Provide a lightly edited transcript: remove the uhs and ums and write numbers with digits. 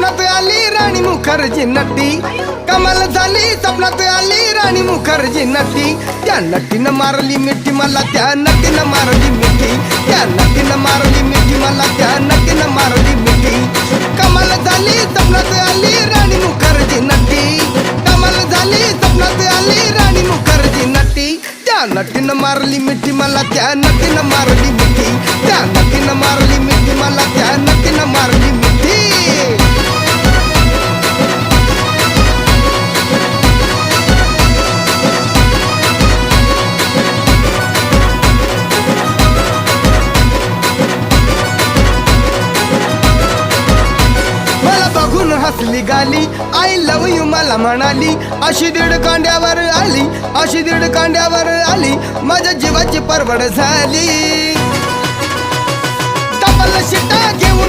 स्वप्नात आली राणी मुखर्जी नटी, कमाल झाली स्वप्नात आली राणी मुखर्जी नटी. त्या नटीनं मारली मिठी मला, त्या नटीनं मारली मिठी, त्या नटीनं मारली मिठी मला, त्या नटीनं मारली मिठी. कमाल झाली स्वप्नात आली राणी मुखर्जी नटी, कमाल झाली स्वप्नात आली राणी मुखर्जी नटी. त्या नटीनं मारली मिठी मला, त्या नटीनं मारली मिठी, त्या नटीनं मारली मिठी मला, त्या नटीनं मारली मिठी. बघून हसली गाली, आय लव यू मला म्हणाली. अशी दीड कांड्यावर आली, अशी दीड कांड्यावर आली, माझ्या जीवाची परवड झाली. डबल शिटा घेऊन